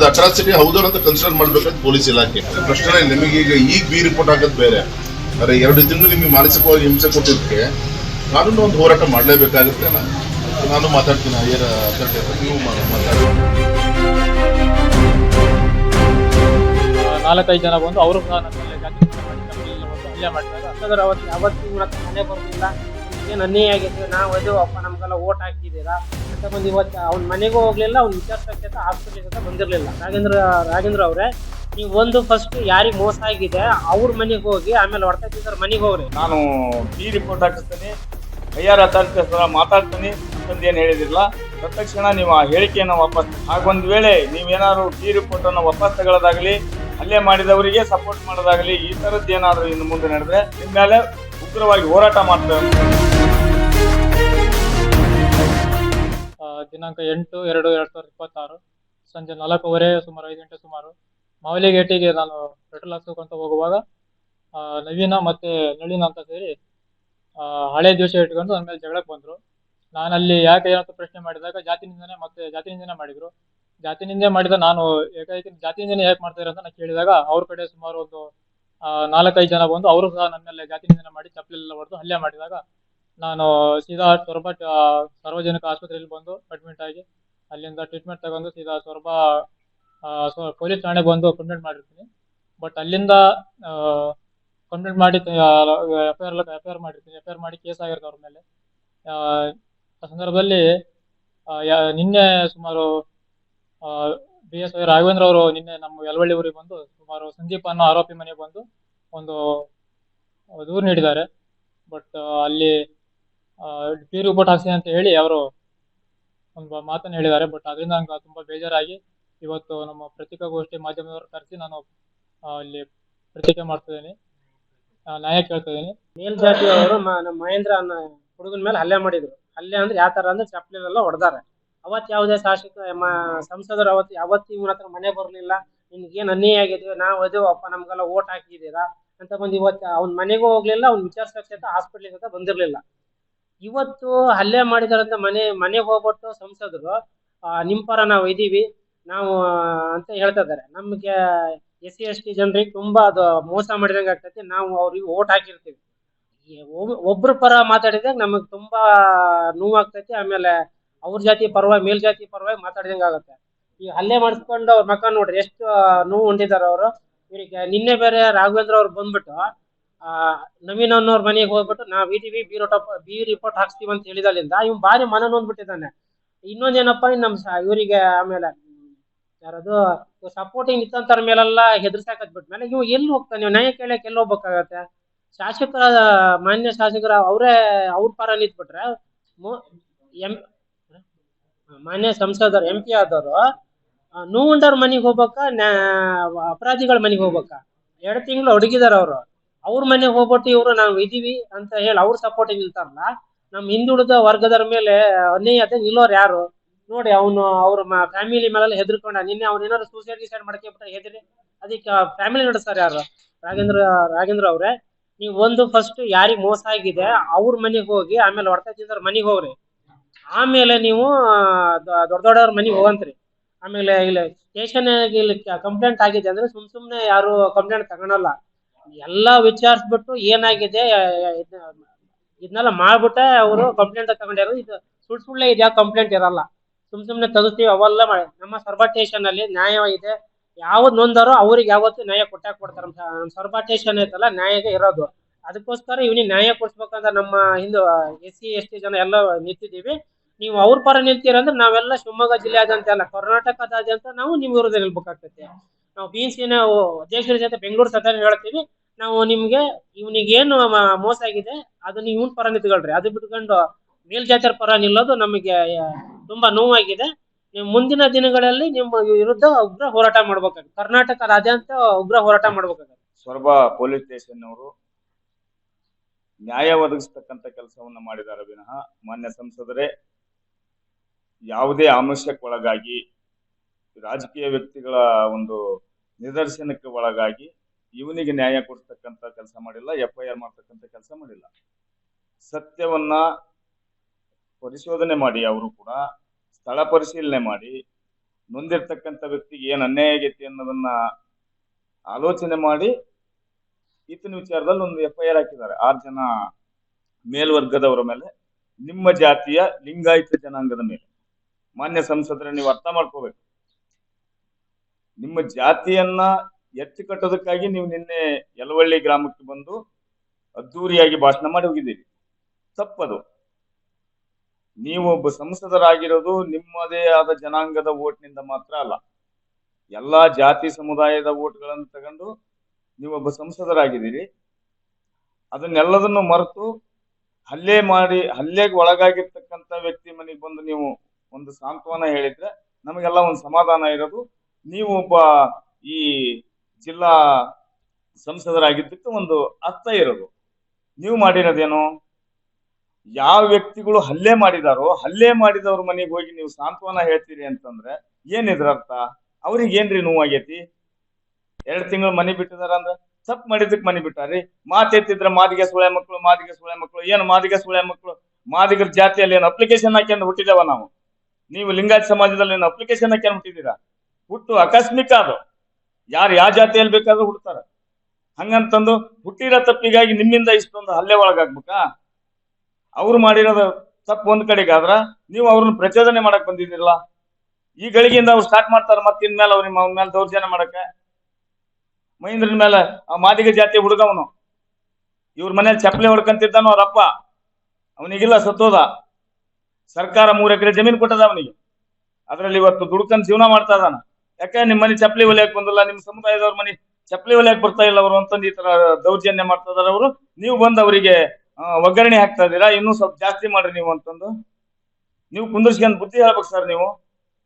ಅದು ಅಟ್ರಾಸಿಟಿ ಹೌದು ಅಂತ ಕನ್ಸಿಡರ್ ಮಾಡ್ಬೇಕಂತ ಪೊಲೀಸ್ ಇಲಾಖೆ. ಪ್ರಶ್ನೆ ನಿಮಗೆ ಈಗ ಬಿ ರಿಪೋರ್ಟ್ ಹಾಕೋದು ಬೇರೆ, ಆದರೆ 2 ತಿಂಗಳು ನಿಮಗೆ ಮಾನಸಿಕವಾಗಿ ಹಿಂಸೆ ಕೊಟ್ಟಿದ್ದಕ್ಕೆ ಕಾನೂನು ಒಂದು ಹೋರಾಟ ಮಾಡಲೇಬೇಕಾಗುತ್ತೆ. ನಾನು ಮಾತಾಡ್ತೀನಿ, ಹೈಯರ್ ಅಥಾರಿಟಿ ಹತ್ರ, ನೀವು ಮಾತಾಡಿ. 4-5 ಜನ ಬಂದು ಅವರು ಸಹ ನನ್ನಲ್ಲಿ ಜಾತಿ ಹಲ್ಲೆ ಮಾಡಿದಾಗ ಅವತ್ತಿನ ಮನೆ ಬರೋದಿಲ್ಲ, ಏನು ಅನ್ಯಾಯ ಆಗಿದೆ, ನಾವು ಅದು ಅಪ್ಪ ನಮ್ಗೆಲ್ಲ ಓಟ್ ಹಾಕಿದ್ದೀರಾ ಅಂತ ಬಂದು ಇವತ್ತು ಅವ್ನ ಮನೆಗೂ ಹೋಗ್ಲಿಲ್ಲ, ಅವ್ನ ವಿಚಾರಿಸೋಕ್ಕೆ ಹಾಸ್ಪಿಟಲ್ ಅಂತ ಬಂದಿರಲಿಲ್ಲ. ರಾಜೇಂದ್ರ ಅವರೇ, ನೀವು ಒಂದು ಫಸ್ಟ್ ಯಾರಿಗೆ ಮೋಸ ಆಗಿದೆ ಅವ್ರ ಮನೆಗೆ ಹೋಗಿ ಆಮೇಲೆ ಹೊಡ್ತಾ ಇದ್ದಾರೆ ಮನೆಗೆ ಹೋಗ್ರಿ. ನಾನು ಬಿ ರಿಪೋರ್ಟ್ ಹಾಕಿಸ್ತೀನಿ, ಹೈಯರ್ ಅಥಾರಿಟಿ ಹತ್ರ ಮಾತಾಡ್ತೀನಿ ಅಂತಂದು ಏನು ಹೇಳಿದಿಲ್ಲ. ತಕ್ಷಣ ನೀವು ಆ ಹೇಳಿಕೆಯನ್ನು ವಾಪಸ್, ಹಾಗೊಂದು ವೇಳೆ ನೀವೇನಾದ್ರು ಬಿ ರಿಪೋರ್ಟ್ ಅನ್ನು ವಾಪಸ್ ತಗೊಳ್ಳೋದಾಗಲಿ, ಹಲ್ಲೆ ಮಾಡಿದವರಿಗೆ ಸಪೋರ್ಟ್ ಮಾಡೋದಾಗಲಿ, ಈ ಥರದ್ದು ಏನಾದರೂ ಇನ್ನು ಮುಂದೆ ನಡೆದ್ರೆ ನಿಮ್ಮ ಮೇಲೆ ಉಗ್ರವಾಗಿ ಹೋರಾಟ ಮಾಡ್ತೇವೆ. ದಿನಾಂಕ 8/2/2026 ಸಂಜೆ 4:15 ಸುಮಾರು 5 ಗಂಟೆ ಸುಮಾರು ಮಾವಲಿ ಗೇಟಿಗೆ ನಾನು ಪೆಟ್ರೋಲ್ ಹಾಕ್ಸೋಕಂತ ಹೋಗುವಾಗ ನವೀನ ಮತ್ತೆ ನಳಿನ ಅಂತ ಸೇರಿ ಹಳೆ ದ್ವೇಷ ಇಟ್ಕೊಂಡು ನನ್ನ ಮೇಲೆ ಜಗಳಕ್ಕೆ ಬಂದರು. ನಾನಲ್ಲಿ ಯಾಕೆ ಏನಂತ ಪ್ರಶ್ನೆ ಮಾಡಿದಾಗ ಜಾತಿ ನಿಂದನೆ ಮಾಡಿದ್ರು. ಜಾತಿ ನಿಂದನೆ ಮಾಡಿದ ನಾನು ಏಕಾಏಕಿ ಜಾತಿ ನಿಂದನೆ ಯಾಕೆ ಮಾಡ್ತಾರೆ ಅಂತ ನಾನು ಕೇಳಿದಾಗ ಅವ್ರ ಕಡೆ ಸುಮಾರು ಒಂದು 4-5 ಜನ ಬಂದು ಅವರು ಸಹ ನನ್ನ ಮೇಲೆ ಜಾತಿ ನಿಂದನೆ ಮಾಡಿ ಚಪ್ಪಲೆಲ್ಲ ಹೊಡೆದು ಹಲ್ಲೆ ಮಾಡಿದಾಗ ನಾನು ಸೀದಾ ಸೊರಬ ಸಾರ್ವಜನಿಕ ಆಸ್ಪತ್ರೆಯಲ್ಲಿ ಬಂದು ಅಡ್ಮಿಟ್ ಆಗಿ ಅಲ್ಲಿಂದ ಟ್ರೀಟ್ಮೆಂಟ್ ತಗೊಂಡು ಸೀದಾ ಸೊರಬ ಪೊಲೀಸ್ ಠಾಣೆಗೆ ಬಂದು ಕಂಪ್ಲೇಂಟ್ ಮಾಡಿರ್ತೀನಿ. ಬಟ್ ಅಲ್ಲಿಂದ ಕಂಪ್ಲೇಂಟ್ ಮಾಡಿ ಎಫ್ ಐ ಆರ್ ಮಾಡಿ ಕೇಸ್ ಆಗಿರುತ್ತೆ ಅವ್ರ ಮೇಲೆ. ಆ ಸಂದರ್ಭದಲ್ಲಿ ನಿನ್ನೆ ಸುಮಾರು BSI ರಾಘವೇಂದ್ರ ಅವರು ನಿನ್ನೆ ನಮ್ಮ ಯಲವಳ್ಳಿ ಊರಿಗೆ ಬಂದು ಸುಮಾರು ಸಂದೀಪ್ ಅನ್ನೋ ಆರೋಪಿ ಮನೆಗೆ ಬಂದು ಒಂದು ದೂರು ನೀಡಿದ್ದಾರೆ. ಬಟ್ ಅಲ್ಲಿ ಬಿ ರಿಪೋರ್ಟ್ ಹಾಕ್ಸಿ ಅಂತ ಹೇಳಿ ಅವರು ಒಂದು ಮಾತನ್ನು ಹೇಳಿದ್ದಾರೆ. ಬಟ್ ಅದರಿಂದ ನಂಗೆ ತುಂಬಾ ಬೇಜಾರಾಗಿ ಇವತ್ತು ನಮ್ಮ ಪತ್ರಿಕಾಗೋಷ್ಠಿ ಮಾಧ್ಯಮದವರು ಕರೆಸಿ ನಾನು ಅಲ್ಲಿ ಪ್ರತಿಕೆ ಮಾಡ್ತಿದ್ದೀನಿ, ನ್ಯಾಯ ಕೇಳ್ತಿದ್ದೀನಿ. ಮೇಲ್ಜಾತಿಯವರು ನಮ್ಮ ಮಹೇಂದ್ರ ಅನ್ನೋ ಹುಡುಗನ ಮೇಲೆ ಹಲ್ಲೆ ಮಾಡಿದ್ರು. ಹಲ್ಲೆ ಅಂದ್ರೆ ಯಾವ ತರ ಅಂದ್ರೆ ಚಪ್ಪಲೆಲ್ಲ ಹೊಡೆದಾರೆ. ಅವತ್ತು ಯಾವುದೇ ಸಂಸದರು ಅವತ್ತು ಇವನ ಹತ್ರ ಮನೆ ಬರಲಿಲ್ಲ, ನಿನ್ಗೇನು ಅನ್ಯಾಯ ಆಗಿದೆ, ನಾವು ಅದು ಅಪ್ಪ ನಮ್ಗೆಲ್ಲ ಓಟ್ ಹಾಕಿದ್ದೀರಾ ಅಂತ ಬಂದು ಇವತ್ತು ಅವ್ನ ಮನೆಗೂ ಹೋಗ್ಲಿಲ್ಲ, ಅವ್ನ ವಿಚಾರಿಸೋಕ್ಕೆ ಅಂತ ಹಾಸ್ಪಿಟ್ಲಿಗೆ ಅಂತ ಬಂದಿರಲಿಲ್ಲ. ಇವತ್ತು ಹಲ್ಲೆ ಮಾಡಿದಾರಂತ ಮನೆಗೆ ಹೋಗ್ಬಿಟ್ಟು ಸಂಸದರು ನಿಮ್ಮ ಪರ ನಾವು ಇದೀವಿ ನಾವು ಅಂತ ಹೇಳ್ತಾ ಇದ್ದಾರೆ. ನಮಗೆ SC ST ಜನರಿಗೆ ತುಂಬಾ ಅದು ಮೋಸ ಮಾಡಿದಂಗೆ ಆಗ್ತೈತಿ. ನಾವು ಅವ್ರಿಗೆ ಓಟ್ ಹಾಕಿರ್ತೀವಿ, ಒಬ್ರ ಪರ ಮಾತಾಡಿದಾಗ ನಮಗೆ ತುಂಬಾ ನೋವಾಗ್ತೈತಿ. ಆಮೇಲೆ ಅವ್ರ ಜಾತಿ ಪರವಾಗಿ ಮೇಲ್ಜಾತಿ ಪರವಾಗಿ ಮಾತಾಡಿದಂಗೆ ಆಗುತ್ತೆ. ಈ ಹಲ್ಲೆ ಮಾಡಿಸ್ಕೊಂಡು ಅವ್ರ ಮಕ್ಕ ನೋಡ್ರಿ ಎಷ್ಟು ನೋವು ಹೊಂದಿದ್ದಾರೆ ಅವರು. ಇವರಿಗೆ ನಿನ್ನೆ ಬೇರೆ ರಾಘವೇಂದ್ರ ಅವ್ರು ಬಂದ್ಬಿಟ್ಟು ನವೀನ್ ಅನ್ನೋರ್ ಮನೆಗೆ ಹೋಗ್ಬಿಟ್ಟು ನಾವ್ ಇದೀವಿ ಬಿ ರಿಪೋರ್ಟ್ ಹಾಕ್ಸ್ತೀವಿ ಅಂತ ಹೇಳಿದಾಲಿಂದ ಇವ್ ಭಾರಿ ಮನ ನೊಂದ್ಬಿಟ್ಟಿದ್ದಾನೆ. ಇನ್ನೊಂದೇನಪ್ಪ ಇವರಿಗೆ ಆಮೇಲೆ ಯಾರದು ಸಪೋರ್ಟಿಂಗ್ ನಿಂತರ ಮೇಲೆಲ್ಲ ಹೆದರ್ಸಾಕತ್ಬಿಟ್ಮೇಲೆ ಇವ್ ಎಲ್ಲಿ ಹೋಗ್ತಾನೆ, ನ್ಯಾಯ ಕೇಳಕ್ ಎಲ್ಲಿ ಹೋಗ್ಬೇಕಾಗತ್ತೆ? ಮಾನ್ಯ ಶಾಸಕರ ಅವ್ರ ಪರ ನಿಂತ್ಬಿಟ್ರೆ ಮಾನ್ಯ ಸಂಸದರು MP ಆದವರು ನೋವುಂಡವ್ರ ಮನೆಗೆ ಹೋಗ್ಬೇಕ, ಅಪರಾಧಿಗಳ ಮನೆಗೆ ಹೋಗ್ಬೇಕ? 2 ತಿಂಗಳು ಅಡಗಿದಾರ ಅವ್ರ ಮನೆಗೆ ಹೋಗ್ಬಿಟ್ಟು ಇವ್ರು ನಾವು ಇದೀವಿ ಅಂತ ಹೇಳಿ ಅವ್ರ ಸಪೋರ್ಟ್ ನಿಲ್ತಾರಲ್ಲ, ನಮ್ ಹಿಂದುಳಿದ ವರ್ಗದರ ಮೇಲೆ ಅನ್ಯಾಯ ನಿಲ್ಲೋರು ಯಾರು ನೋಡಿ? ಅವ್ರ ಫ್ಯಾಮಿಲಿ ಮೇಲೆಲ್ಲ ಹೆದರ್ಕೊಂಡ. ನಿನ್ನೆ ಅವ್ರು ಏನಾದ್ರು ಸೂಸೈಡ್ ಮಾಡ್ಕೊಂಡ್ಬಿಟ್ರೆ ಹೆದರಿ ಅದಕ್ಕೆ ಫ್ಯಾಮಿಲಿ ನಡೆಸ್ತಾರೆ ಯಾರು? ರಾಘೇಂದ್ರ ಅವ್ರೆ, ನೀವು ಒಂದು ಫಸ್ಟ್ ಯಾರಿಗೆ ಮೋಸ ಆಗಿದೆ ಅವ್ರ ಮನೆಗೆ ಹೋಗಿ ಆಮೇಲೆ ಹೊಡ್ತಾ ತಿಂದವ್ರ ಮನೆಗೆ ಹೋಗ್ರಿ, ಆಮೇಲೆ ನೀವು ದೊಡ್ಡವ್ರ ಮನೆಗೆ ಹೋಗಂತ್ರಿ. ಆಮೇಲೆ ಇಲ್ಲಿ ಸ್ಟೇಷನ್ ಇಲ್ಲಿ ಕಂಪ್ಲೇಂಟ್ ಆಗಿದೆ ಅಂದ್ರೆ ಸುಮ್ನೆ ಯಾರು ಕಂಪ್ಲೇಂಟ್ ತಗೊಳಲ್ಲ. ಎಲ್ಲಾ ವಿಚಾರಿಸ್ಬಿಟ್ಟು ಏನಾಗಿದೆ ಇದನ್ನೆಲ್ಲ ಮಾಡ್ಬಿಟ್ಟೆ ಅವರು ಕಂಪ್ಲೇಂಟ್ ತಗೊಂಡಿರೋ. ಇದು ಸುಳ್ಳೆ ಇದು ಯಾವ ಕಂಪ್ಲೇಂಟ್ ಇರಲ್ಲ, ಸುಮ್ನೆ ತೆಗಿಸ್ತೀವಿ ಅವೆಲ್ಲ ಮಾಡಿ. ನಮ್ಮ ಸೊರಬ ಸ್ಟೇಷನ್ ಅಲ್ಲಿ ನ್ಯಾಯವಾಗಿದೆ, ಯಾವ್ದು ನೊಂದಾರೋ ಅವ್ರಿಗೆ ಯಾವತ್ತು ನ್ಯಾಯ ಕೊಡ್ತಾರೆ. ನಮ್ಮ ಸೊರಬ ಸ್ಟೇಷನ್ ಐತಲ್ಲ ನ್ಯಾಯಗೆ ಇರೋದು. ಅದಕ್ಕೋಸ್ಕರ ಇವನಿಗೆ ನ್ಯಾಯ ಕೊಡ್ಸ್ಬೇಕಂತ ನಮ್ಮ SC ST ಜನ ಎಲ್ಲ ನಿಂತಿದ್ದೀವಿ. ನೀವು ಅವ್ರ ಪರ ನಿಲ್ತೀರಂದ್ರೆ ನಾವೆಲ್ಲ ಶಿವಮೊಗ್ಗ ಜಿಲ್ಲೆಯಾದಂತ ಅಲ್ಲ, ಕರ್ನಾಟಕದಾದ್ಯಂತ ನಾವು ನಿಮ್ ವಿರುದ್ಧ ನಿಲ್ಬೇಕಾಗ್ತೈತಿ. ನಾವು BNCನ ಅಧ್ಯಕ್ಷರ ಜೊತೆ ಬೆಂಗಳೂರು ಸಭೆ ಹೇಳ್ತೀವಿ, ನಾವು ನಿಮ್ಗೆ ಇವನಿಗೇನು ಮೋಸ ಆಗಿದೆ ಅದನ್ನ ಇವನ್ ಪರ ನಿಂತ್ಕೊಳ್ರಿ. ಅದು ಬಿಟ್ಕೊಂಡು ಮೇಲ್ಜಾತಿಯರ ಪರ ನಿಲ್ಲೋದು ನಮಗೆ ತುಂಬಾ ನೋವಾಗಿದೆ. ನೀವು ಮುಂದಿನ ದಿನಗಳಲ್ಲಿ ನಿಮ್ಮ ವಿರುದ್ಧ ಉಗ್ರ ಹೋರಾಟ ಮಾಡ್ಬೇಕಾಗುತ್ತೆ, ಕರ್ನಾಟಕದಾದ್ಯಂತ ಉಗ್ರ ಹೋರಾಟ ಮಾಡ್ಬೇಕಾಗುತ್ತೆ. ಸೊರಬ ಪೊಲೀಸ್ ಸ್ಟೇಷನ್ ಅವರು ನ್ಯಾಯ ಒದಗಿಸ್ತಕ್ಕಂಥ ಕೆಲಸವನ್ನ ಮಾಡಿದ್ದಾರೆ ವಿನಃ ಮಾನ್ಯ ಸಂಸದರೇ ಯಾವುದೇ ಆಮಿಷಕ್ಕೆ ಒಳಗಾಗಿ ರಾಜಕೀಯ ವ್ಯಕ್ತಿಗಳ ಒಂದು ನಿದರ್ಶನಕ್ಕೆ ಒಳಗಾಗಿ ಇವನಿಗೆ ನ್ಯಾಯ ಕೊಡ್ತಕ್ಕಂಥ ಕೆಲಸ ಮಾಡಿಲ್ಲ, FIR ಮಾಡ್ತಕ್ಕಂಥ ಕೆಲಸ ಮಾಡಿಲ್ಲ. ಸತ್ಯವನ್ನ ಪರಿಶೋಧನೆ ಮಾಡಿ ಅವರು ಕೂಡ ಸ್ಥಳ ಪರಿಶೀಲನೆ ಮಾಡಿ ನೊಂದಿರ್ತಕ್ಕಂಥ ವ್ಯಕ್ತಿಗೆ ಏನು ಅನ್ಯಾಯ ಆಗೈತಿ ಅನ್ನೋದನ್ನ ಆಲೋಚನೆ ಮಾಡಿ ಈತನ ವಿಚಾರದಲ್ಲಿ ಒಂದು FIR ಹಾಕಿದ್ದಾರೆ 6 ಜನ ಮೇಲ್ವರ್ಗದವರ ಮೇಲೆ, ನಿಮ್ಮ ಜಾತಿಯ ಲಿಂಗಾಯತ ಜನಾಂಗದ ಮೇಲೆ. ಮಾನ್ಯ ಸಂಸದರ, ನೀವು ಅರ್ಥ ಮಾಡ್ಕೋಬೇಕು, ನಿಮ್ಮ ಜಾತಿಯನ್ನ ಎತ್ತಿ ಕಟ್ಟೋದಕ್ಕಾಗಿ ನೀವು ನಿನ್ನೆ ಯಲವಳ್ಳಿ ಗ್ರಾಮಕ್ಕೆ ಬಂದು ಅದ್ದೂರಿಯಾಗಿ ಭಾಷಣ ಮಾಡಿ ಹೋಗಿದ್ದೀರಿ. ತಪ್ಪದು. ನೀವು ಒಬ್ಬ ಸಂಸದರಾಗಿರೋದು ನಿಮ್ಮದೇ ಆದ ಜನಾಂಗದ ಓಟ್ನಿಂದ ಮಾತ್ರ ಅಲ್ಲ, ಎಲ್ಲಾ ಜಾತಿ ಸಮುದಾಯದ ಓಟ್ಗಳನ್ನು ತಗೊಂಡು ನೀವೊಬ್ಬ ಸಂಸದರಾಗಿದ್ದೀರಿ. ಅದನ್ನೆಲ್ಲದನ್ನು ಮರೆತು ಹಲ್ಲೆಗೆ ಒಳಗಾಗಿರ್ತಕ್ಕಂಥ ವ್ಯಕ್ತಿ ಮನೆಗೆ ಬಂದು ನೀವು ಒಂದು ಸಾಂತ್ವನ ಹೇಳಿದ್ರೆ ನಮಗೆಲ್ಲ ಒಂದು ಸಮಾಧಾನ ಇರೋದು. ನೀವು ಒಬ್ಬ ಈ ಜಿಲ್ಲಾ ಸಂಸದರಾಗಿದ್ದಕ್ಕೆ ಒಂದು ಅರ್ಥ ಇರೋದು. ನೀವು ಮಾಡಿರೋದೇನು? ಯಾವ ವ್ಯಕ್ತಿಗಳು ಹಲ್ಲೆ ಮಾಡಿದಾರೋ ಹಲ್ಲೆ ಮಾಡಿದವ್ರ ಮನೆಗೆ ಹೋಗಿ ನೀವು ಸಾಂತ್ವನ ಹೇಳ್ತೀರಿ ಅಂತಂದ್ರೆ ಏನಿದ್ರ ಅರ್ಥ? ಅವ್ರಿಗೆ ಏನ್ರಿ ನೋವಾಗೈತಿ? 2 ತಿಂಗಳು ಮನೆ ಬಿಟ್ಟಿದಾರ ಅಂದ್ರೆ ತಪ್ಪು ಮಾಡಿದಕ್ಕೆ ಮನೆ ಬಿಟ್ಟಾರಿ. ಮಾತೆತ್ತಿದ್ರ ಮಾದಿಗೆ ಸುಳೆ ಮಕ್ಕಳು, ಏನು ಮಾದಿಗೆ ಸುಳೆ ಮಕ್ಕಳು? ಮಾದಿಗರ ಜಾತಿಯಲ್ಲಿ ಏನು ಅಪ್ಲಿಕೇಶನ್ ಹಾಕಿ ಹುಟ್ಟಿದೇವ ನಾವು? ನೀವು ಲಿಂಗಾಯತ ಸಮಾಜದಲ್ಲಿ ಏನು ಅಪ್ಲಿಕೇಶನ್ ಹಾಕಿ ಹುಟ್ಟಿದೀರಾ? ಹುಟ್ಟು ಆಕಸ್ಮಿಕ ಅದು. ಯಾರು ಯಾವ ಜಾತಿಯಲ್ಲಿ ಬೇಕಾದ್ರೂ ಹುಡ್ತಾರ. ಹಂಗಂತಂದು ಹುಟ್ಟಿರೋ ತಪ್ಪಿಗಾಗಿ ನಿಮ್ಮಿಂದ ಇಷ್ಟೊಂದು ಹಲ್ಲೆ ಒಳಗಾಗ್ಬೇಕಾ? ಅವ್ರು ಮಾಡಿರೋದು ತಪ್ಪು ಒಂದ್ ಕಡೆಗಾದ್ರ ನೀವು ಅವ್ರನ್ನ ಪ್ರಚೋದನೆ ಮಾಡಕ್ ಬಂದಿದ್ದೀರಲ್ಲ. ಈ ಗಳಿಗೆಯಿಂದ ಅವ್ರು ಸ್ಟಾರ್ಟ್ ಮಾಡ್ತಾರೆ ಮತ್ತೆ ಇನ್ಮೇಲೆ ಅವ್ರ ನಿಮ್ಮ ಮೇಲೆ ದೌರ್ಜನ್ಯ ಮಾಡಕ್ಕೆ. ಮಹೇಂದ್ರನ ಮೇಲೆ ಆ ಮಾದಿಗ ಜಾತಿ ಹುಡುಗವನು ಇವ್ರ ಮನೇಲಿ ಚಪ್ಪಲಿ ಹೊಡ್ಕಂತಿದ್ದಾನು ಅವ್ರಪ್ಪ. ಅವನಿಗಿಲ್ಲ, ಸತ್ತೋದ. ಸರ್ಕಾರ 3 ಎಕರೆ ಜಮೀನು ಕೊಟ್ಟದ ಅವನಿಗೆ. ಅದ್ರಲ್ಲಿ ಇವತ್ತು ದುಡ್ಕಂಡ್ ಜೀವನ ಮಾಡ್ತಾ ಇದ್ದಾನ. ಯಾಕೆ ನಿಮ್ಮ ಮನೆ ಚಪ್ಪಲಿ ಹೊಲಿಯಕ್ ಬಂದಿಲ್ಲ, ನಿಮ್ಮ ಸಮುದಾಯದವ್ರ ಮನೆ ಚಪ್ಪಲಿ ಹೊಲಿಯಕ್ ಬರ್ತಾ ಇಲ್ಲ ಅವರು ಅಂತಂದು ಈ ತರ ದೌರ್ಜನ್ಯ ಮಾಡ್ತಾ ಇದಾರೆ ಅವರು. ನೀವು ಬಂದು ಅವರಿಗೆ ಒಗ್ಗರಣೆ ಹಾಕ್ತಾ ಇದ್ದೀರಾ, ಇನ್ನೂ ಸ್ವಲ್ಪ ಜಾಸ್ತಿ ಮಾಡ್ರಿ ನೀವು ಅಂತಂದು. ನೀವು ಕುಂದರ್ಸ್ಕೊಂಡ್ ಬುದ್ಧಿ ಹೇಳ್ಬೇಕು ಸರ್. ನೀವು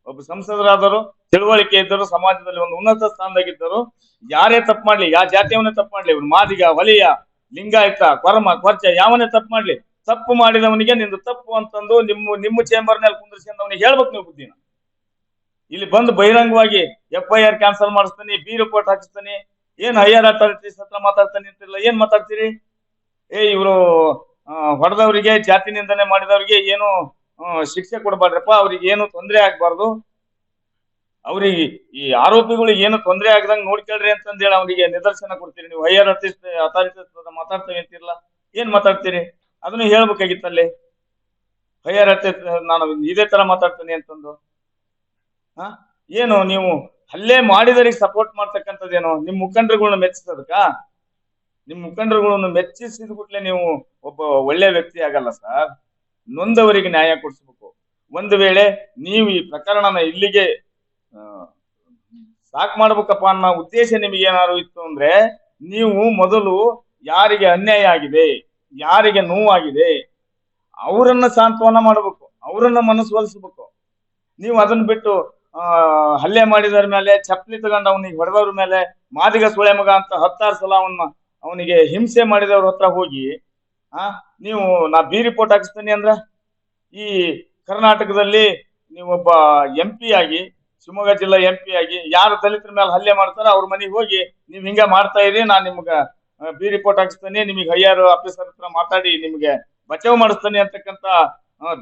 ಒಬ್ಬ ಸಂಸದರಾದರು, ತಿಳುವಳಿಕೆ ಇದ್ದರು, ಸಮಾಜದಲ್ಲಿ ಒಂದು ಉನ್ನತ ಸ್ಥಾನದಾಗಿದ್ದರು. ಯಾರೇ ತಪ್ಪು ಮಾಡ್ಲಿ, ಯಾವ ಜಾತಿಯವನ್ನೇ ತಪ್ಪು ಮಾಡ್ಲಿ, ಇವ್ರು ಮಾದಿಗ, ವಲಿಯ, ಲಿಂಗಾಯತ, ಕೊರಮ, ಕೊರ್ಚ, ಯಾವನ್ನೇ ತಪ್ಪು ಮಾಡ್ಲಿ, ತಪ್ಪು ಮಾಡಿದವನಿಗೆ ನಿಂದು ತಪ್ಪು ಅಂತಂದು ನಿಮ್ಮ ಚೇಂಬರ್ನಲ್ಲಿ ಕುಂದರ್ಸ್ಕೊಂಡು ಅವನಿಗೆ ಹೇಳ್ಬೇಕು ನೀವು ಬುದ್ಧಿನ. ಇಲ್ಲಿ ಬಂದು ಬಹಿರಂಗವಾಗಿ FIR ಕ್ಯಾನ್ಸಲ್ ಮಾಡಿಸ್ತಾನೆ, B ರಿಪೋರ್ಟ್ ಹಾಕಿಸ್ತಾನೆ, ಏನ್ ಹೈಯರ್ ಅಥಾರಿಟೀಸ್ ಹತ್ರ ಮಾತಾಡ್ತಾನೆ ಅಂತಿಲ್ಲ. ಏನ್ ಮಾತಾಡ್ತೀರಿ? ಇವರು ಹೊಡೆದವರಿಗೆ, ಜಾತಿ ನಿಂದನೆ ಮಾಡಿದವರಿಗೆ ಏನು ಶಿಕ್ಷೆ ಕೊಡಬಾರ್ದಪ್ಪ, ಅವ್ರಿಗೆ ಏನು ತೊಂದರೆ ಆಗ್ಬಾರ್ದು, ಅವ್ರಿಗೆ ಈ ಆರೋಪಿಗಳಿಗೆ ಏನು ತೊಂದರೆ ಆಗದಂಗ್ ನೋಡ್ಕೊಳ್ರಿ ಅಂತಂದೇಳಿ ಅವರಿಗೆ ನಿದರ್ಶನ ಕೊಡ್ತೀರಿ. ನೀವು ಹೈಯರ್ ಅಥಾರಿಟೀಸ್ ಮಾತಾಡ್ತೇವೆ ಅಂತಿರಲ್ಲ, ಏನ್ ಮಾತಾಡ್ತೀರಿ? ಅದನ್ನು ಹೇಳ್ಬೇಕಾಗಿತ್ತಲ್ಲಿ. ಹೈಯರ್ ಅಥಾರಿಟೀಸ್ ನಾನು ಇದೇ ತರ ಮಾತಾಡ್ತೇನೆ ಅಂತಂದು ಏನು ನೀವು ಹಲ್ಲೆ ಮಾಡಿದವರಿಗೆ ಸಪೋರ್ಟ್ ಮಾಡ್ತಕ್ಕಂಥದ್ದೇನು? ನಿಮ್ ಮುಖಂಡರುಗಳನ್ನ ಮೆಚ್ಚಿಸೋದಕ್ಕ? ನಿಮ್ ಮುಖಂಡರುಗಳನ್ನು ಮೆಚ್ಚಿಸಿದ ಕೂಡಲೇ ನೀವು ಒಬ್ಬ ಒಳ್ಳೆ ವ್ಯಕ್ತಿ ಆಗಲ್ಲ ಸರ್. ನೊಂದವರಿಗೆ ನ್ಯಾಯ ಕೊಡಿಸ್ಬೇಕು. ಒಂದು ವೇಳೆ ನೀವು ಈ ಪ್ರಕರಣನ ಇಲ್ಲಿಗೆ ಸಾಕ್ ಮಾಡ್ಬೇಕಪ್ಪ ಅನ್ನೋ ಉದ್ದೇಶ ನಿಮಗೆ ಏನಾದ್ರು ಇತ್ತು ಅಂದ್ರೆ ನೀವು ಮೊದಲು ಯಾರಿಗೆ ಅನ್ಯಾಯ ಆಗಿದೆ, ಯಾರಿಗೆ ನೋವಾಗಿದೆ ಅವರನ್ನ ಸಾಂತ್ವನ ಮಾಡಬೇಕು, ಅವರನ್ನ ಮನಸ್ಸೊಲಿಸ್ಬೇಕು. ನೀವು ಅದನ್ನ ಬಿಟ್ಟು ಹಲ್ಲೆ ಮಾಡಿದವ್ರ ಮೇಲೆ, ಚಪ್ಪಲಿ ತಗೊಂಡು ಅವನಿಗೆ ಹೊಡೆದವ್ರ ಮೇಲೆ, ಮಾದಿಗ ಸುಳೆ ಮಗ ಅಂತ 10 ಸಲ ಅವನಿಗೆ ಹಿಂಸೆ ಮಾಡಿದವ್ರ ಹತ್ರ ಹೋಗಿ ನೀವು ನಾ B ರಿಪೋರ್ಟ್ ಹಾಕಿಸ್ತೀನಿ ಅಂದ್ರ, ಈ ಕರ್ನಾಟಕದಲ್ಲಿ ನೀವೊಬ್ಬ MP ಆಗಿ, ಶಿವಮೊಗ್ಗ ಜಿಲ್ಲಾ MP ಆಗಿ ಯಾರು ದಲಿತರ ಮೇಲೆ ಹಲ್ಲೆ ಮಾಡ್ತಾರ ಅವ್ರ ಮನೆಗೆ ಹೋಗಿ ನೀವ್ ಹಿಂಗ ಮಾಡ್ತಾ ಇರಿ, ನಾನ್ ನಿಮ್ಗ B ರಿಪೋರ್ಟ್ ಹಾಕಿಸ್ತಾನೆ, ನಿಮಗೆ ಹೈಯರ್ ಆಫೀಸರ್ ಹತ್ರ ಮಾತಾಡಿ ನಿಮ್ಗೆ ಬಚಾವ್ ಮಾಡಿಸ್ತಾನೆ ಅಂತಕ್ಕಂತ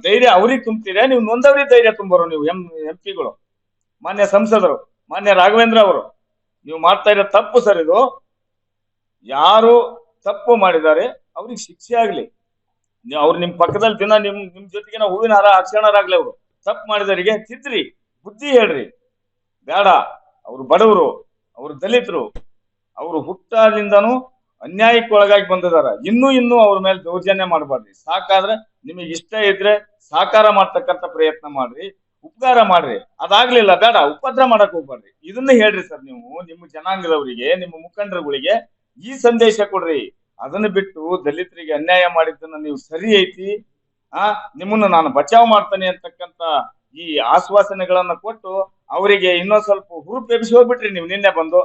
ಧೈರ್ಯ ಅವ್ರಿಗೆ ತುಂಬ್ತೀರಾ? ನೀವು ನೊಂದವ್ರಿಗೆ ಧೈರ್ಯ ತುಂಬೋರು ನೀವು MP ಗಳು, ಮಾನ್ಯ ಸಂಸದರು, ಮಾನ್ಯ ರಾಘವೇಂದ್ರ ಅವರು. ನೀವು ಮಾಡ್ತಾ ಇರೋ ತಪ್ಪು ಸರ್ ಇದು. ಯಾರು ತಪ್ಪು ಮಾಡಿದ್ದಾರೆ ಅವ್ರಿಗೆ ಶಿಕ್ಷೆ ಆಗ್ಲಿ. ಅವ್ರು ನಿಮ್ ಪಕ್ಕದಲ್ಲಿ ದಿನ ನಿಮ್ ಜೊತೆಗೆ ಹೂವಿನ ಹಾರ ಹಾಕ್ಸೋಣರಾಗ್ಲಿ. ಅವರು ತಪ್ಪು ಮಾಡಿದವರಿಗೆ ತಿದ್ರಿ, ಬುದ್ಧಿ ಹೇಳ್ರಿ. ಬೇಡ, ಅವ್ರು ಬಡವರು, ಅವ್ರು ದಲಿತರು, ಅವ್ರು ಹುಟ್ಟಾದಿಂದನೂ ಅನ್ಯಾಯಕ್ಕೆ ಒಳಗಾಗಿ ಬಂದಿದಾರ. ಇನ್ನೂ ಅವ್ರ ಮೇಲೆ ದೌರ್ಜನ್ಯ ಮಾಡಬಾರ್ರಿ. ಸಾಕಾದ್ರೆ ನಿಮಗೆ ಇಷ್ಟ ಇದ್ರೆ ಸಾಕಾರ ಮಾಡ್ತಕ್ಕಂಥ ಪ್ರಯತ್ನ ಮಾಡ್ರಿ, ಉಪಕಾರ ಮಾಡ್ರಿ. ಅದಾಗ್ಲಿಲ್ಲ, ಬೇಡ, ಉಪದ್ರ ಮಾಡಕ್ ಹೋಗ್ಬಾರ್ರಿ. ಇದನ್ನ ಹೇಳ್ರಿ ಸರ್. ನೀವು ನಿಮ್ಮ ಜನಾಂಗದವರಿಗೆ, ನಿಮ್ಮ ಮುಖಂಡರುಗಳಿಗೆ ಈ ಸಂದೇಶ ಕೊಡ್ರಿ. ಅದನ್ನ ಬಿಟ್ಟು ದಲಿತರಿಗೆ ಅನ್ಯಾಯ ಮಾಡಿದ್ದನ್ನ ನೀವು ಸರಿ ಐತಿ, ನಿಮ್ಮನ್ನ ನಾನು ಬಚಾವ್ ಮಾಡ್ತೇನೆ ಅಂತಕ್ಕಂತ ಈ ಆಶ್ವಾಸನೆಗಳನ್ನ ಕೊಟ್ಟು ಅವರಿಗೆ ಇನ್ನೊಂದ್ ಸ್ವಲ್ಪ ಹುರುಪು ಎಬ್ಬಿಸಿ ಹೋಗ್ಬಿಟ್ರಿ ನೀವು. ನಿನ್ನೆ ಬಂದು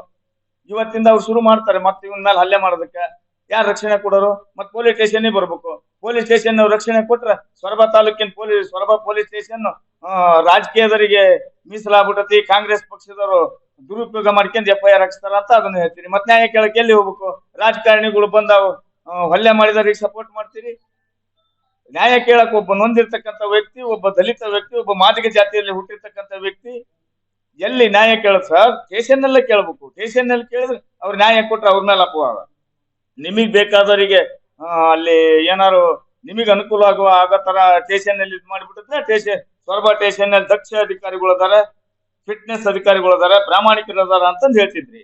ಇವತ್ತಿಂದ ಅವ್ರು ಶುರು ಮಾಡ್ತಾರೆ ಮತ್ತೆ ಇವನ್ ಮೇಲೆ ಹಲ್ಲೆ ಮಾಡೋದಕ್ಕೆ. ಯಾರು ರಕ್ಷಣೆ ಕೊಡೋರು? ಮತ್ತೆ ಪೊಲೀಸ್ ಸ್ಟೇಷನ್ ಬರ್ಬೇಕು. ಪೊಲೀಸ್ ಸ್ಟೇಷನ್ ರಕ್ಷಣೆ ಕೊಟ್ರೆ ಸೊರಬ ತಾಲೂಕಿನ ಸೊರಬ ಪೊಲೀಸ್ ಸ್ಟೇಷನ್ ರಾಜಕೀಯದವರಿಗೆ ಮೀಸಲಾಗ್ಬಿಟ್ಟತಿ, ಕಾಂಗ್ರೆಸ್ ಪಕ್ಷದವರು ದುರುಪಯೋಗ ಮಾಡ್ಕೊಂಡು FIR ಹಾಕ್ಸ್ತಾರ ಅಂತ ಅದನ್ನ ಹೇಳ್ತೀರಿ. ಮತ್ತೆ ನ್ಯಾಯ ಕೇಳಕ್ಕೆ ಎಲ್ಲಿ ಹೋಗ್ಬೇಕು? ರಾಜಕಾರಣಿಗಳು ಬಂದಾವ್ ಹಲ್ಲೆ ಮಾಡಿದವ್ರಿಗೆ ಸಪೋರ್ಟ್ ಮಾಡ್ತೀರಿ. ನ್ಯಾಯ ಕೇಳಕ್ ಒಬ್ಬ ನೊಂದಿರ್ತಕ್ಕಂಥ ವ್ಯಕ್ತಿ, ಒಬ್ಬ ದಲಿತ ವ್ಯಕ್ತಿ, ಒಬ್ಬ ಮಾದಿಗ ಜಾತಿಯಲ್ಲಿ ಹುಟ್ಟಿರ್ತಕ್ಕಂಥ ವ್ಯಕ್ತಿ ಎಲ್ಲಿ ನ್ಯಾಯ ಕೇಳೋದು ಸರ್? ಸ್ಟೇಷನ್ ನಲ್ಲೇ ಕೇಳ್ಬೇಕು. ಸ್ಟೇಷನ್ ನಲ್ಲಿ ಕೇಳಿದ್ರೆ ಅವ್ರು ನ್ಯಾಯ ಕೊಟ್ರೆ ಅವ್ರ ಮೇಲೆ ಅಪವಾದ. ನಿಮಗ್ ಬೇಕಾದವರಿಗೆ ಅಲ್ಲಿ ಏನಾರು ನಿಮಗೆ ಅನುಕೂಲ ಆಗೋ ತರ ಸ್ಟೇಷನ್ ನಲ್ಲಿ ಇದು ಮಾಡಿಬಿಟ್ಟಿದ್ರೆ ಸೊರಬ ಸ್ಟೇಷನ್ ನಲ್ಲಿ ದಕ್ಷ ಅಧಿಕಾರಿಗಳು ಅದಾರೆ, ಫಿಟ್ನೆಸ್ ಅಧಿಕಾರಿಗಳು ಅದಾರೆ, ಪ್ರಾಮಾಣಿಕರು ಅದಾರ ಅಂತಂದು ಹೇಳ್ತಿದ್ರಿ.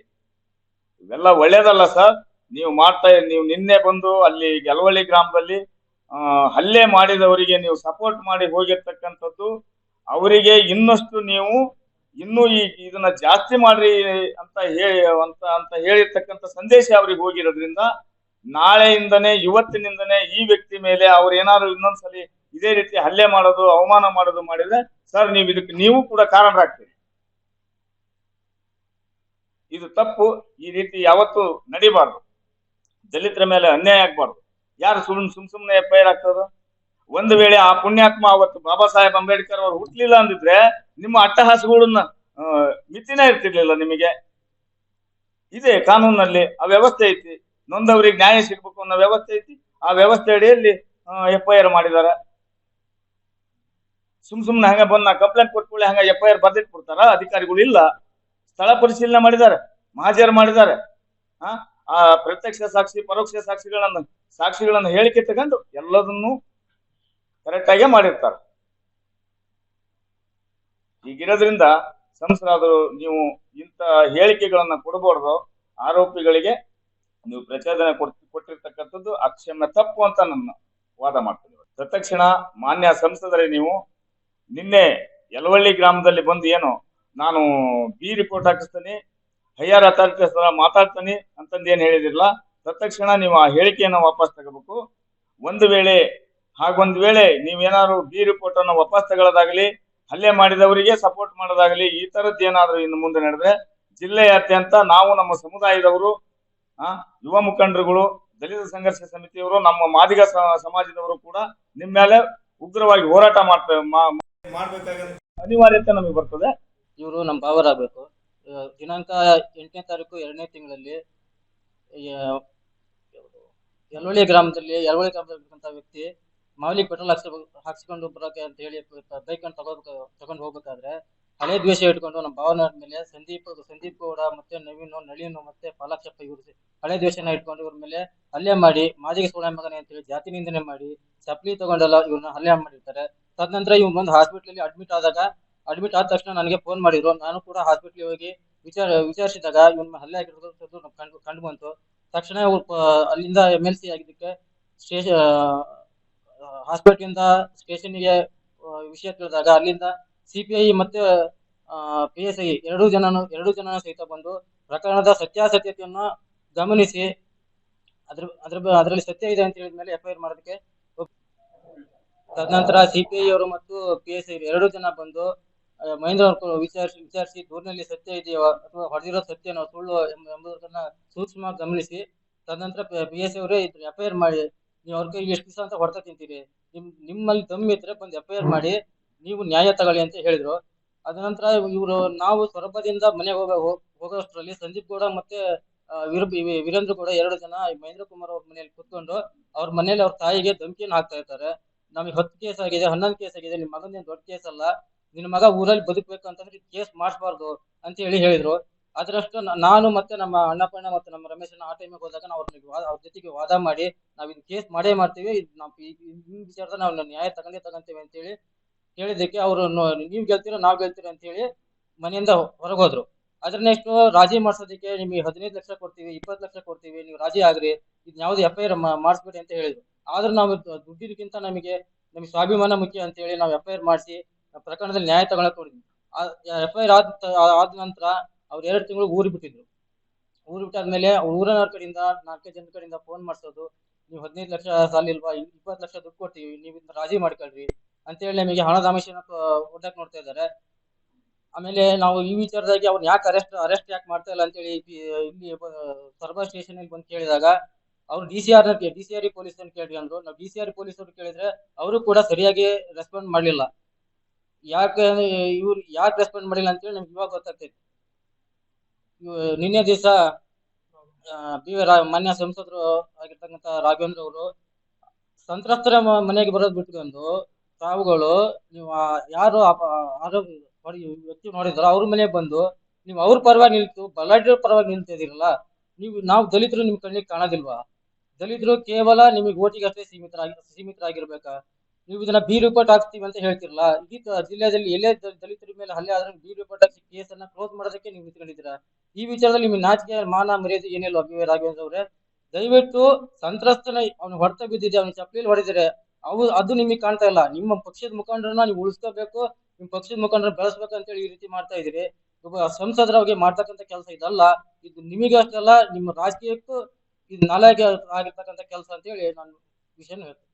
ಇವೆಲ್ಲ ಒಳ್ಳೇದಲ್ಲ ಸರ್. ನೀವು ನಿನ್ನೆ ಬಂದು ಅಲ್ಲಿ ಯಲವಳ್ಳಿ ಗ್ರಾಮದಲ್ಲಿ ಹಲ್ಲೆ ಮಾಡಿದವರಿಗೆ ನೀವು ಸಪೋರ್ಟ್ ಮಾಡಿ ಹೋಗಿರ್ತಕ್ಕಂಥದ್ದು, ಅವರಿಗೆ ಇನ್ನಷ್ಟು ನೀವು ಇನ್ನೂ ಇದನ್ನ ಜಾಸ್ತಿ ಮಾಡ್ರಿ ಅಂತ ಹೇಳಿರ್ತಕ್ಕಂಥ ಸಂದೇಶ ಅವ್ರಿಗೆ ಹೋಗಿರೋದ್ರಿಂದ ನಾಳೆಯಿಂದನೇ ಇವತ್ತಿನಿಂದನೇ ಈ ವ್ಯಕ್ತಿ ಮೇಲೆ ಅವ್ರು ಏನಾದ್ರು ಇನ್ನೊಂದ್ಸಲಿ ಇದೇ ರೀತಿ ಹಲ್ಲೆ ಮಾಡೋದು, ಅವಮಾನ ಮಾಡೋದು ಮಾಡಿದ್ರೆ ಸರ್ ನೀವು ಕೂಡ ಕಾರಣರಾಗ್ತೀರಿ. ಇದು ತಪ್ಪು. ಈ ರೀತಿ ಯಾವತ್ತೂ ನಡಿಬಾರ್ದು. ದಲಿತರ ಮೇಲೆ ಅನ್ಯಾಯ ಆಗ್ಬಾರ್ದು. ಯಾರು ಸುಮ್ನೆ ಎಫ್ಐಆರ್ ಆಗ್ತದ? ಒಂದು ವೇಳೆ ಆ ಪುಣ್ಯಾತ್ಮ ಅವತ್ತು ಬಾಬಾ ಸಾಹೇಬ್ ಅಂಬೇಡ್ಕರ್ ಅವರು ಹುಟ್ಟಲಿಲ್ಲ ಅಂದಿದ್ರೆ ನಿಮ್ಮ ಅಟ್ಟಹಾಸಗಳನ್ನ ಮಿತಿನೇ ಇರ್ತಿರ್ಲಿಲ್ಲ. ನಿಮಗೆ ಇದೆ ಕಾನೂನಲ್ಲಿ ಆ ವ್ಯವಸ್ಥೆ ಐತಿ. ನೊಂದವರಿಗೆ ನ್ಯಾಯ ಸಿಗ್ಬೇಕು ಅನ್ನೋ ವ್ಯವಸ್ಥೆ ಐತಿ. ಆ ವ್ಯವಸ್ಥೆ ಅಡಿಯಲ್ಲಿ ಎಫ್ಐಆರ್ ಮಾಡಿದಾರ. ಸುಮ್ನೆ ಹಂಗ ಬಂದ್ ಕಂಪ್ಲೇಂಟ್ ಕೊಟ್ಕೊಳ್ಳಿ ಹಂಗ ಎಫ್ಐಆರ್ ಬರ್ದಿಟ್ ಕೊಡ್ತಾರ ಅಧಿಕಾರಿಗಳು? ಇಲ್ಲ, ಸ್ಥಳ ಪರಿಶೀಲನೆ ಮಾಡಿದ್ದಾರೆ, ಮಹಾಜರು ಮಾಡಿದ್ದಾರೆ. ಆ ಪ್ರತ್ಯಕ್ಷ ಸಾಕ್ಷಿ ಪರೋಕ್ಷ ಸಾಕ್ಷಿಗಳನ್ನ ಹೇಳಿಕೆ ತಗೊಂಡು ಎಲ್ಲದನ್ನು ಕರೆಕ್ಟ್ ಆಗೇ ಮಾಡಿರ್ತಾರೆ. ಹೀಗಿರೋದ್ರಿಂದ ಸಂಸರಾದರು ನೀವು ಇಂಥ ಹೇಳಿಕೆಗಳನ್ನ ಕೊಡಬಾರ್ದು. ಆರೋಪಿಗಳಿಗೆ ನೀವು ಪ್ರಚೋದನೆ ಕೊಟ್ಟಿರ್ತಕ್ಕಂಥದ್ದು ಅಕ್ಷಮ್ಯ ತಪ್ಪು ಅಂತ ನನ್ನ ವಾದ ಮಾಡ್ತೀನಿ. ತತ್ಕ್ಷಣ ಮಾನ್ಯ ಸಂಸದರೇ, ನೀವು ನಿನ್ನೆ ಯಲವಳ್ಳಿ ಗ್ರಾಮದಲ್ಲಿ ಬಂದು ಏನು ನಾನು ಬಿ ರಿಪೋರ್ಟ್ ಹಾಕಿಸ್ತೀನಿ, ಹೈಯರ್ ಅಥಾರಿಟಿ ಹತ್ರ ಮಾತಾಡ್ತೀನಿ ಅಂತಂದು ಏನ್ ಹೇಳಿದಿರಲ್ಲ, ತತ್ಕ್ಷಣ ನೀವು ಆ ಹೇಳಿಕೆಯನ್ನು ವಾಪಸ್ ತಗೋಬೇಕು. ಒಂದು ವೇಳೆ ನೀವೇನಾದ್ರು ಬಿ ರಿಪೋರ್ಟ್ ಅನ್ನು ವಾಪಸ್ ತಗೊಳ್ಳೋದಾಗ್ಲಿ, ಹಲ್ಲೆ ಮಾಡಿದವರಿಗೆ ಸಪೋರ್ಟ್ ಮಾಡೋದಾಗ್ಲಿ, ಈ ತರದ್ದು ಏನಾದ್ರು ಇನ್ನು ಮುಂದೆ ನಡೆದ್ರೆ ಜಿಲ್ಲೆಯಾದ್ಯಂತ ನಾವು ನಮ್ಮ ಸಮುದಾಯದವರು, ಯುವ ಮುಖಂಡರುಗಳು, ದಲಿತ ಸಂಘರ್ಷ ಸಮಿತಿಯವರು, ನಮ್ಮ ಮಾದಿಗ ಸಮಾಜದವರು ಕೂಡ ನಿಮ್ಮ ಮೇಲೆ ಉಗ್ರವಾಗಿ ಹೋರಾಟ ಮಾಡ್ಬೇಕಾಗ ಅನಿವಾರ್ಯತೆ ನಮಗೆ ಬರ್ತದೆ. ಇವರು ನಮ್ಮ ಭಾವರಾಗಬೇಕು. ದಿನಾಂಕ 8ನೇ ತಾರೀಕು 2ನೇ ತಿಂಗಳಲ್ಲಿ ಯಲವಳ್ಳಿ ಗ್ರಾಮದಲ್ಲಿರ್ತಕ್ಕಂಥ ವ್ಯಕ್ತಿ ಮಾವಲಿಗೆ ಪೆಟ್ರೋಲ್ ಹಾಕ್ಸ್ಕೊಂಡು ಬರೋಕೆ ಅಂತ ಹೇಳಿ ಬೈಕ್ ಅನ್ನು ತಗೊಂಡು ಹೋಗ್ಬೇಕಾದ್ರೆ ಹಳೆ ದ್ವೇಷ ಇಟ್ಕೊಂಡು ನಮ್ಮ ಭಾವನ ಮೇಲೆ ಸಂದೀಪ್ ಗೌಡ ಮತ್ತೆ ನಳಿನು ಮತ್ತೆ ಪಾಲಾಕ್ಷಪ್ಪ ಇವರು ಹಳೆ ದ್ವೇಷನ ಇಟ್ಕೊಂಡು ಇವ್ರ ಮೇಲೆ ಹಲ್ಲೆ ಮಾಡಿ ಮಾದಿಗೆ ಸೋಳ ಮಗನೆ ಅಂತ ಹೇಳಿ ಜಾತಿ ನಿಂದನೆ ಮಾಡಿ ಚಪ್ಪಲಿ ತಗೊಂಡೆಲ್ಲ ಇವ್ರನ್ನ ಹಲ್ಲೆ ಮಾಡಿರ್ತಾರೆ. ತದನಂತರ ಇವ್ ಬಂದು ಹಾಸ್ಪಿಟ್ಲಲ್ಲಿ ಅಡ್ಮಿಟ್ ಆದ ತಕ್ಷಣ ನನಗೆ ಫೋನ್ ಮಾಡಿದ್ರು. ನಾನು ಕೂಡ ಹಾಸ್ಪಿಟ್ಲಿಗೆ ಹೋಗಿ ವಿಚಾರಿಸಿದಾಗ ಇವನ್ನ ಹಲ್ಲೆ ಆಗಿರೋದು ಕಂಡು ಬಂತು. ತಕ್ಷಣ ಅಲ್ಲಿಂದ MLC ಆಗಿದ್ದಕ್ಕೆ ಹಾಸ್ಪಿಟ್ಲಿಂದ ಸ್ಟೇಷನ್ಗೆ ವಿಷಯ ತಿಳಿದಾಗ ಅಲ್ಲಿಂದ CPI ಮತ್ತೆ PSI ಎರಡು ಜನ ಸಹಿತ ಬಂದು ಪ್ರಕರಣದ ಸತ್ಯಾಸತ್ಯತೆಯನ್ನು ಗಮನಿಸಿ ಅದರಲ್ಲಿ ಸತ್ಯ ಇದೆ ಅಂತ ಹೇಳಿದ್ಮೇಲೆ FIR ಮಾಡೋದಕ್ಕೆ. ತದನಂತರ CPI ಅವರು ಮತ್ತು PSI ಎರಡು ಜನ ಬಂದು ಮಹೇಂದ್ರ ಅವರು ವಿಚಾರಿಸಿ ದೂರಿನಲ್ಲಿ ಸತ್ಯ ಇದೆಯೋ ಅಥವಾ ಹೊಡೆದಿರೋ ಸತ್ಯನೋ ಸುಳ್ಳು ಎಂಬುದನ್ನ ಸೂಕ್ಷ್ಮವಾಗಿ ಗಮನಿಸಿ ತದನಂತರ PSI ಅವರೇ FIR ಮಾಡಿ, ನೀವು ಅವ್ರ ಕೈಗೆ ಎಷ್ಟು ದಿವಸ ಅಂತ ಹೊಡೆತ ತಿಂತೀರಿ, ನಿಮ್ಮಲ್ಲಿ ದಮ್ ಇದ್ರೆ ಬಂದು FIR ಮಾಡಿ, ನೀವು ನ್ಯಾಯ ತಗೊಳ್ಳಿ ಅಂತ ಹೇಳಿದ್ರು. ಅದ ನಂತರ ನಾವು ಸೊರಬದಿಂದ ಮನೆಗೆ ಹೋಗೋಷ್ಟರಲ್ಲಿ ಸಂದೀಪ್ ಗೌಡ ಮತ್ತೆ ವೀರೇಂದ್ರ ಗೌಡ ಎರಡು ಜನ ಮಹೇಂದ್ರ ಕುಮಾರ್ ಅವ್ರ ಮನೆಯಲ್ಲಿ ಕೂತ್ಕೊಂಡು ಅವ್ರ ಮನೇಲಿ ಅವ್ರ ತಾಯಿಗೆ ಧಮಕಿಯನ್ನು ಹಾಕ್ತಾ ಇರ್ತಾರೆ. ನಮಗೆ 10 ಕೇಸ್ ಆಗಿದೆ, 11 ಕೇಸ್ ಆಗಿದೆ, ನಿಮ್ಮ ಮಗನೇನು ದೊಡ್ಡ ಕೇಸ್ ಅಲ್ಲ, ನಿನ್ನ ಮಗ ಊರಲ್ಲಿ ಬದುಕಬೇಕು ಅಂತಂದ್ರೆ ಕೇಸ್ ಮಾಡಿಸಬಾರ್ದು ಅಂತ ಹೇಳಿದ್ರು. ಅದರಷ್ಟು ನಾನು ಮತ್ತೆ ನಮ್ಮ ಅಣ್ಣಪ್ಪಣ್ಣ ಮತ್ತೆ ನಮ್ಮ ರಮೇಶಣ್ಣ ಆ ಟೈಮಿಗೆ ಹೋದಾಗ ನಾವು ಅವ್ರ ಜೊತೆಗೆ ವಾದ ಮಾಡಿ ನಾವ್ ಇದು ಕೇಸ್ ಮಾಡೇ ಮಾಡ್ತೀವಿ, ಈ ವಿಚಾರದ ನಾವು ನ್ಯಾಯ ತಗೊಂತೇವೆ ಅಂತ ಹೇಳಿ ಹೇಳಿದ್ದಕ್ಕೆ ಅವರು ನೀವು ಗೆಲ್ತೀರಾ ನಾವ್ ಗೆಲ್ತೀರಾ ಅಂತ ಹೇಳಿ ಮನೆಯಿಂದ ಹೊರಗೋದ್ರು. ಅದ್ರ ನೆಕ್ಸ್ಟ್ ರಾಜಿ ಮಾಡ್ಸೋದಕ್ಕೆ ನಿಮಗೆ 15 ಲಕ್ಷ ಕೊಡ್ತೀವಿ, 20 ಲಕ್ಷ ಕೊಡ್ತೀವಿ, ನೀವು ರಾಜಿ ಆಗ್ರಿ, ಇದ್ ಯಾವ್ದು FIR ಮಾಡಿಸ್ಬೇಡಿ ಅಂತ ಹೇಳಿದ್ರು. ಆದ್ರೂ ನಾವು ದುಡ್ಡಿನಕ್ಕಿಂತ ನಮಗೆ ಸ್ವಾಭಿಮಾನ ಮುಖ್ಯ ಅಂತ ಹೇಳಿ ನಾವು FIR ಮಾಡಿಸಿ ಪ್ರಕರಣದಲ್ಲಿ ನ್ಯಾಯ ತಗೊಳಕ್ ನೋಡಿದ್ವಿ. FIR ಆದ ನಂತರ ಅವ್ರು 2 ತಿಂಗಳು ಊರು ಬಿಟ್ಟಿದ್ರು. ಊರು ಬಿಟ್ಟಾದ್ಮೇಲೆ ಊರನವ್ರ ಕಡೆಯಿಂದ 4 ಜನ ಕಡೆಯಿಂದ ಫೋನ್ ಮಾಡ್ಸೋದು, ನೀವು 15 ಲಕ್ಷ ಸಾಲಿಲ್ವಾ, 20 ಲಕ್ಷ ದುಡ್ಡು ಕೊಡ್ತೀವಿ, ನೀವು ಇದನ್ನ ರಾಜಿ ಮಾಡ್ಕೊಳ್ರಿ ಅಂತ ಹೇಳಿ ನಮಗೆ ಹಣದ ಆಮಿಷನ ಒಡ್ಡಕ್ ನೋಡ್ತಾ ಇದ್ದಾರೆ. ಆಮೇಲೆ ನಾವು ಈ ವಿಚಾರದಾಗಿ ಅವ್ರನ್ನ ಯಾಕೆ ಅರೆಸ್ಟ್ ಯಾಕೆ ಮಾಡ್ತಾ ಇಲ್ಲ ಅಂತೇಳಿ ಇಲ್ಲಿ ಸೊರಬ ಸ್ಟೇಷನ್ ಅಲ್ಲಿ ಬಂದು ಕೇಳಿದಾಗ ಅವ್ರು DCR ಪೊಲೀಸ್ ಅಂತ ಕೇಳ್ರಿ ಅಂದ್ರು. ನಾವು DCR ಪೊಲೀಸರು ಕೇಳಿದ್ರೆ ಅವರು ಕೂಡ ಸರಿಯಾಗಿ ರೆಸ್ಪಾಂಡ್ ಮಾಡ್ಲಿಲ್ಲ. ಯಾಕೆ ರೆಸ್ಪಾಂಡ್ ಮಾಡಿಲ್ಲ ಅಂತೇಳಿ ನಮ್ಗೆ ಇವಾಗ ಗೊತ್ತಾಗ್ತೈತಿ. ನಿನ್ನೆ ದಿವಸ ಮಾನ್ಯ ಸಂಸದರು ಆಗಿರ್ತಕ್ಕಂಥ ರಾಘವೇಂದ್ರ ಅವರು ಸಂತ್ರಸ್ತರ ಮನೆಗೆ ಬರೋದು ಬಿಟ್ಕೊಂಡು ತಾವುಗಳು ನೀವು ಯಾರು ವ್ಯಕ್ತಿ ನೋಡಿದ್ರು, ಅವ್ರ ಮನೆಗೆ ಬಂದು ನೀವು ಅವ್ರ ಪರವಾಗಿ ನಿಲ್ತು ಬಲಾಢ್ಯರ ಪರವಾಗಿ ನಿಲ್ತಿದ್ದೀರಲ್ಲ, ನಾವು ದಲಿತರು ನಿಮ್ ಕಣ್ಣಿಗೆ ಕಾಣೋದಿಲ್ವಾ? ದಲಿತರು ಕೇವಲ ನಿಮಗೆ ಓಟಿಗೆ ಅಷ್ಟೇ ಸೀಮಿತರಾಗಿರ್ಬೇಕಾ? ನೀವು ಇದನ್ನ ಬಿ ರಿಪೋರ್ಟ್ ಹಾಕ್ತೀವಿ ಅಂತ ಹೇಳ್ತಿರಲ್ಲ, ಇಡೀ ಜಿಲ್ಲೆಯಲ್ಲಿ ಎಲ್ಲೇ ದಲಿತರ ಮೇಲೆ ಹಲ್ಲೆ ಆದ್ರೆ ಬಿ ರಿಪೋರ್ಟ್ ಹಾಕಿ ಕೇಸನ್ನ ಕ್ಲೋಸ್ ಮಾಡೋದಕ್ಕೆ ನೀವು ನಿಂತ್ಕೊಂಡಿದ್ದೀರಾ. ಈ ವಿಚಾರದಲ್ಲಿ ನಿಮಗೆ ನಾಚಿಕೆ ಮಾನ ಮರ್ಯಾದೆ ಏನಿಲ್ಲ ರಾಘವೇಂದ್ರ ಅವರೇ. ದಯವಿಟ್ಟು ಸಂತ್ರಸ್ತನ ಅವ್ನು ಹೊಡೆತ ಬಿದ್ದಿದೆ, ಅವ್ನ ಚಪ್ಪಲಿಯಲ್ಲಿ ಹೊಡೆದಿದ್ದಾರೆ, ಅದು ನಿಮಗೆ ಕಾಣ್ತಾ ಇಲ್ಲ. ನಿಮ್ಮ ಪಕ್ಷದ ಮುಖಂಡರನ್ನ ನೀವು ಉಳಿಸ್ಕೋಬೇಕು, ನಿಮ್ಮ ಪಕ್ಷದ ಮುಖಂಡರನ್ನ ಬೆಳೆಸ್ಬೇಕು ಅಂತೇಳಿ ಈ ರೀತಿ ಮಾಡ್ತಾ ಇದ್ದೀರಿ. ಒಬ್ಬ ಸಂಸದರವ್ರಿಗೆ ಮಾಡ್ತಕ್ಕಂಥ ಕೆಲಸ ಇದಲ್ಲ. ಇದು ನಿಮಗೆ ಅಷ್ಟಲ್ಲ, ನಿಮ್ಮ ರಾಜಕೀಯಕ್ಕೂ ಇದು ನಾಲಾಯಕ ಆಗಿರ್ತಕ್ಕಂಥ ಕೆಲಸ ಅಂತ ಹೇಳಿ ನಾನು ವಿಷಯ ಹೇಳ್ತೀನಿ.